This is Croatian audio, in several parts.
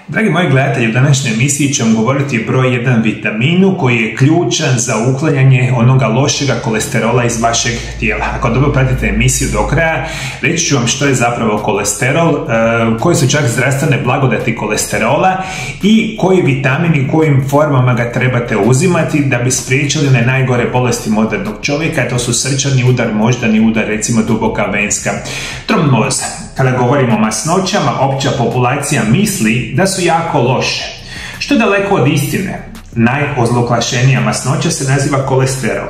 Dragi moji gledatelji, u današnjoj emisiji ćemo govoriti o broj 1 vitaminu koji je ključan za uklanjanje onoga lošega kolesterola iz vašeg tijela. Ako dobro pratite emisiju do kraja, reći ću vam što je zapravo kolesterol, koji su čak zdravstvene blagodati kolesterola i koji vitamini, kojim formama ga trebate uzimati da bi spriječili one najgore bolesti modernog čovjeka. To su srčani udar, moždani udar, recimo duboka venska tromboza. Kada govorimo o masnoćama, opća populacija misli da su jako loše. Što je daleko od istine, najozloglašenija masnoća se naziva kolesterol.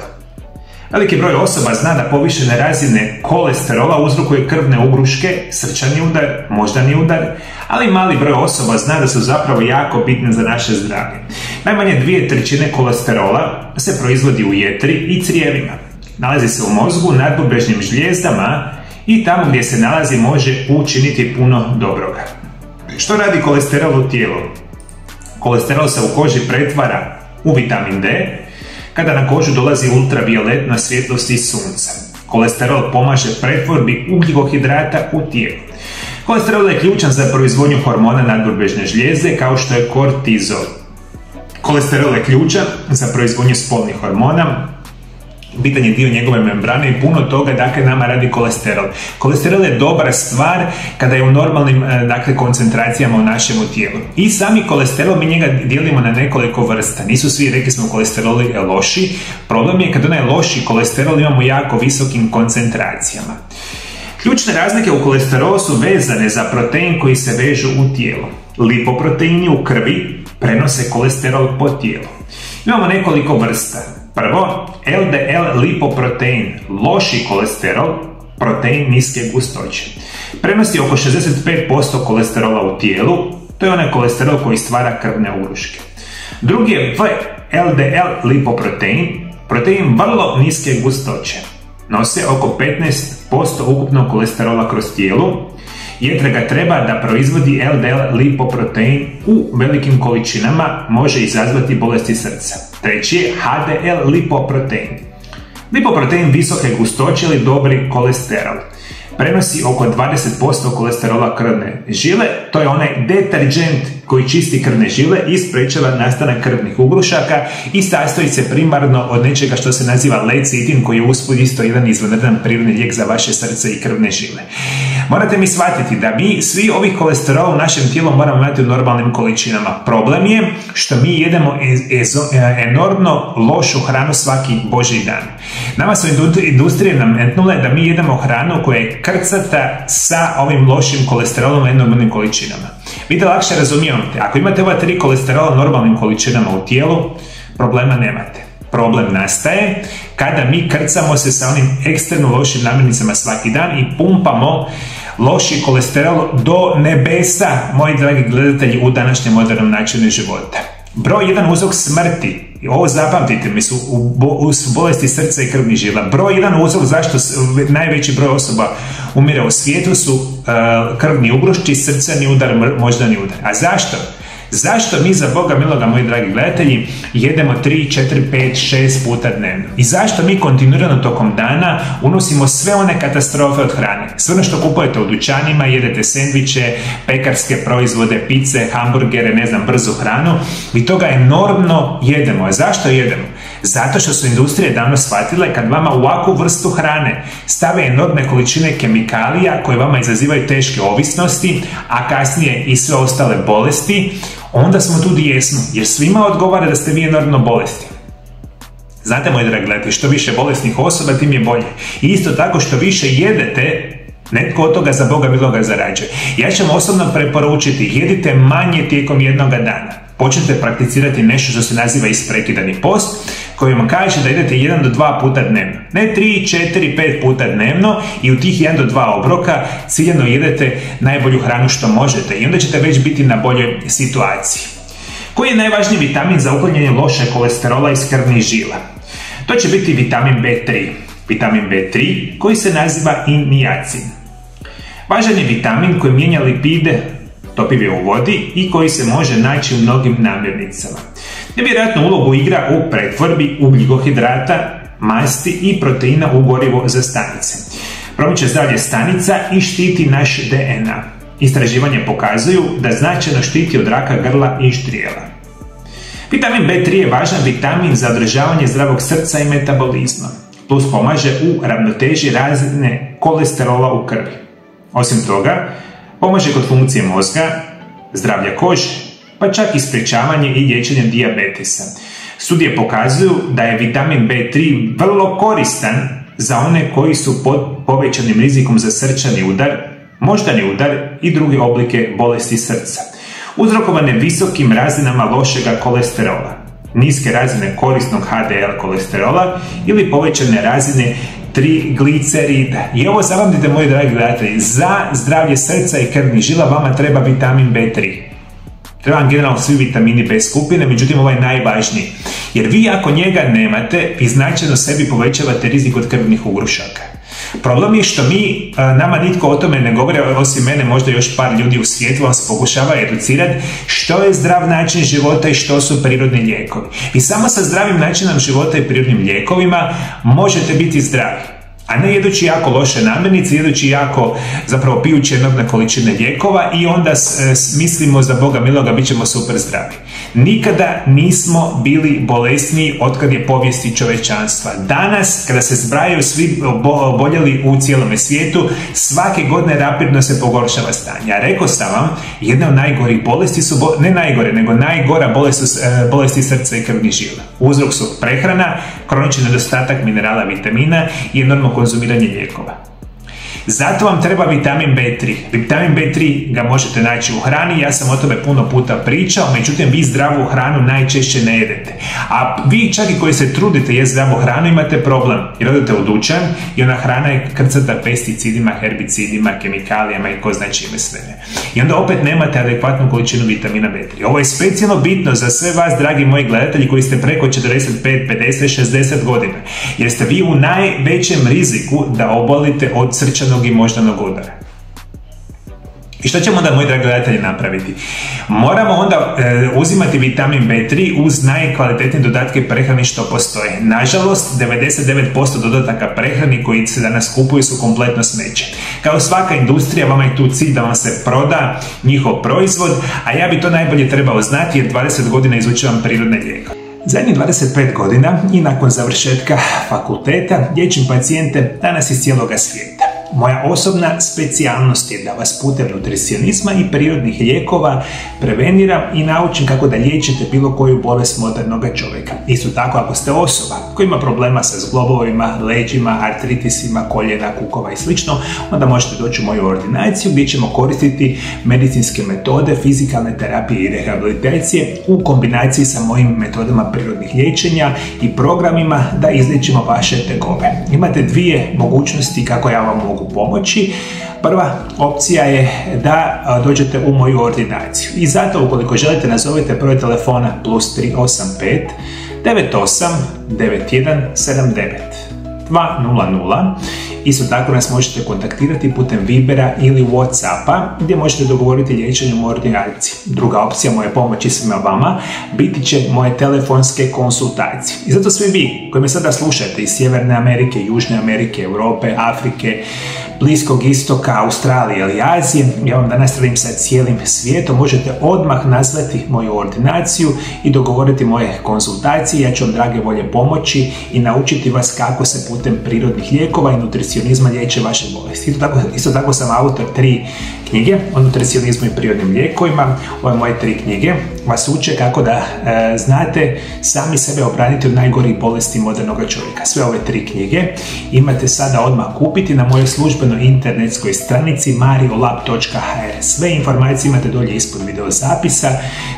Veliki broj osoba zna da povišene razine kolesterola uzrokuje krvne ugruške, srčani udar, moždani udar, ali mali broj osoba zna da su zapravo jako bitne za naše zdravlje. Najmanje 2/3 kolesterola se proizvodi u jetri i crijevima. Nalazi se u mozgu, nadbubrežnim žlijezdama i tamo gdje se nalazi može učiniti puno dobroga. Što radi kolesterol u tijelu? Kolesterol se u koži pretvara u vitamin D kada na kožu dolazi ultravioletna svjetlost iz sunca. Kolesterol pomaže pretvorbi ugljikohidrata u tijelu. Kolesterol je ključan za proizvodnju hormona nadbubrežne žlijezde kao što je kortizol. Kolesterol je ključan za proizvodnju spolnih hormona, bitan je dio njegove membrane i puno toga nama radi kolesterol. Kolesterol je dobra stvar kada je u normalnim koncentracijama u našem tijelu. I sami kolesterol, mi njega dijelimo na nekoliko vrsta. Nisu svi, rekli smo, kolesteroli loši. Problem je kad onaj loši kolesterol imamo jako visokim koncentracijama. Ključne razlike u kolesterolu su vezane za protein koji se vežu u tijelu. Lipoproteini u krvi prenose kolesterol po tijelu. Imamo nekoliko vrsta. Prvo, LDL lipoprotein, loši kolesterol, protein niske gustoće. Prenosi oko 65% kolesterola u tijelu, to je onaj kolesterol koji stvara krvne ugruške. Drugi je VLDL lipoprotein, protein vrlo niske gustoće. Nose oko 15% ukupnog kolesterola kroz tijelu. Jetra ga treba da proizvodi LDL lipoprotein u velikim količinama, može izazvati bolesti srca. Treći je HDL lipoprotein. Lipoprotein visoke gustoće ili dobri kolesterol. Prenosi oko 20% kolesterola krvne žile, to je onaj deterđent koji čisti krvne žile i sprečava nastanak krvnih ugrušaka i sastoji se primarno od nečega što se naziva lecitin, koji je usput isto jedan izvanredan prirodni lijek za vaše srce i krvne žile. Morate mi shvatiti da mi svi ovih kolesterola u našem tijelu moramo imati u normalnim količinama. Problem je što mi jedemo enormno lošu hranu svaki božji dan. Nama su industrije nametnule da mi jedemo hranu koja je krcata sa ovim lošim kolesterolom u enormnim količinama. Vi da lakše razumijete, ako imate ova 3 kolesterola u normalnim količinama u tijelu, problema nemate. Problem nastaje kada mi krcamo se sa onim ekstremno lošim namirnicama svaki dan i pumpamo loši kolesterol do nebesa, moji dragi gledatelji, u današnjem modernom načinu života. Broj 1 uzrok smrti, ovo zapamtite mi, su bolesti srca i krvnih žila. Broj 1 uzrok zašto najveći broj osoba umire u svijetu su krvni ugrušci, srcani udar, moždani udar. A zašto? Zašto mi, za Boga miloga, moji dragi gledatelji, jedemo 3, 4, 5, 6 puta dnevno? I zašto mi kontinuirano tokom dana unosimo sve one katastrofe od hrane? Sve ono što kupujete u dućanima, jedete sendviče, pekarske proizvode, pice, hamburgere, brzu hranu, vi toga enormno jedemo. A zašto jedemo? Zato što su industrije davno shvatile kad vama u ovakvu vrstu hrane stave enormne količine kemikalija koje vama izazivaju teške ovisnosti, a kasnije i sve ostale bolesti, onda smo tu gdje jesmo, jer svima odgovara da ste vi enormno bolesti. Znate, moji dragi gledatelji, što više bolesnih osoba, tim je bolje. I isto tako, što više jedete, netko od toga, za Boga miloga, zarađuje. Ja ću vam osobno preporučiti, jedite manje tijekom jednoga dana. Počnite prakticirati nešto što se naziva isprekidani post, koji vam kaže da idete 1 do 2 puta dnevno. Ne 3, 4, 5 puta dnevno, i u tih 1 do 2 obroka ciljano jedete najbolju hranu što možete i onda ćete već biti na boljoj situaciji. Koji je najvažniji vitamin za uklanjanje loše kolesterola iz krvnih žila? To će biti vitamin B3. Vitamin B3 koji se naziva i niacin. Važan je vitamin koji mijenja lipide, topive u vodi, i koji se može naći u mnogim namirnicama. Nevjerojatnu ulogu igra u pretvorbi ugljikohidrata, masti i proteina u gorivo za stanice. Promiče zdravlje stanica i štiti naš DNA. Istraživanja pokazuju da značajno štiti od raka grla i štrijela. Vitamin B3 je važan vitamin za održavanje zdravog srca i metabolizma, plus pomaže u ravnoteži razine kolesterola u krvi. Osim toga, pomaže kod funkcije mozga, zdravlja kože, pa čak i sprječavanje i liječenje dijabetesa. Studije pokazuju da je vitamin B3 vrlo koristan za one koji su pod povećanim rizikom za srčani udar, moždani udar i druge oblike bolesti srca, uzrokovane visokim razinama lošega kolesterola, niske razine korisnog HDL kolesterola ili povećane razine triglicerida. I ovo zapamtite, moji dragi gledatelji, za zdravlje srca i krvnih žila vama treba vitamin B3. Treba vam generalno svi vitamini B skupine, međutim ovaj je najvažniji. Jer vi ako njega nemate, vi značajno sebi povećavate rizik od krvnih ugrušaka. Problem je što nama nitko o tome ne govori, osim mene, možda još par ljudi u svijetu vas pokušava educirati što je zdrav način života i što su prirodni lijekovi. Vi samo sa zdravim načinom života i prirodnim lijekovima možete biti zdravi, a ne jedući jako loše namirnice, jedući jako, zapravo pijući enormne količine lijekova i onda mislimo za Boga miloga bit ćemo super zdravi. Nikada nismo bili bolesniji otkad je povijesti čovečanstva. Danas, kada se zbrajaju svi oboljeli u cijelome svijetu, svake godine rapidno se pogoršava stanje. A rekao sam vam, jedna od najgorih bolesti su, ne najgore, nego najgora bolesti srca i krvnih žila. Uzrok su prehrana, kronični nedostatak minerala, vitamina i enormno konzumiranje lijekova. Zato vam treba vitamin B3. Vitamin B3 ga možete naći u hrani, ja sam o tome puno puta pričao, međutim vi zdravu hranu najčešće ne jedete. A vi čak i koji se trudite jesti zdravu hranu imate problem, jer odete u dućan i ona hrana je krcata pesticidima, herbicidima, kemikalijama i ko zna čime sve ne. I onda opet nemate adekvatnu količinu vitamina B3. Ovo je specijalno bitno za sve vas, dragi moji gledatelji, koji ste preko 45, 50, 60 godina, jer ste vi u najvećem riziku da obolite od srčanog i moždanog udara. I što ćemo onda, moji dragi gledatelji, napraviti? Moramo onda uzimati vitamin B3 uz najkvalitetnije dodatke prehrani što postoje. Nažalost, 99% dodataka prehrani koji se danas kupuju su kompletno smeće. Kao svaka industrija, vama je tu cilj da vam se proda njihov proizvod, a ja bi to najbolje trebao znati jer 20 godina izučavam prirodne lijekove. Zadnjih 25 godina i nakon završetka fakulteta liječim pacijente danas iz cijeloga svijeta. Moja osobna specijalnost je da vas putem nutricionizma i prirodnih lijekova preveniram i naučim kako da liječite bilo koju bolest modernog čovjeka. Isto tako, ako ste osoba koja ima problema sa zglobovima, leđima, artritisima, koljena, kukova i sl., onda možete doći u moju ordinaciju gdje ćemo koristiti medicinske metode, fizikalne terapije i rehabilitacije u kombinaciji sa mojim metodama prirodnih liječenja i programima da izliječimo vaše tegobe. Imate dvije mogućnosti kako ja vam mogu pomoći. Prva opcija je da dođete u moju ordinaciju i zato ukoliko želite nazovite broj telefona +385 98 91 79 200. Isto tako nas možete kontaktirati putem Vibera ili Whatsappa gdje možete dogovoriti liječenje u ordinaciji. Druga opcija moje pomoći svima vama biti će moje telefonske konsultacije. I zato svi vi koji me sada slušate iz Sjeverne Amerike, Južne Amerike, Europe, Afrike, Bliskog istoka, Australije ili Azije, ja vam danas radim sa cijelim svijetom, možete odmah nazvati moju ordinaciju i dogovoriti moje konsultacije. Ja ću vam, drage volje, pomoći i naučiti vas kako se putem prirodnih lijekova i nutricionizma liječe vaše bolesti. Isto tako sam autor 3 knjige o nutricionizmu i prirodnim lijekovima. Ove moje 3 knjige vas uče kako da znate sami sebe obraniti od najgorih bolesti modernog čovjeka. Sve ove 3 knjige imate sada odmah kupiti na mojoj službenoj internetskoj stranici mariolab.hr. Sve informacije imate dolje ispod video zapisa.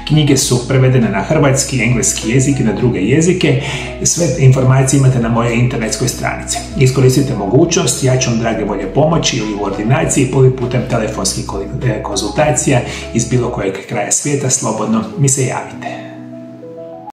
Knjige su prevedene na hrvatski, engleski jezik i na druge jezike. Sve informacije imate na mojoj internetskoj stranici. Iskoristite mogućnost, ja ću vam, drage volje, pomoći ili u ordinaciji ili putem telefonskih konzultacija iz bilo kojeg kraja svijeta, slobodno mi se javite.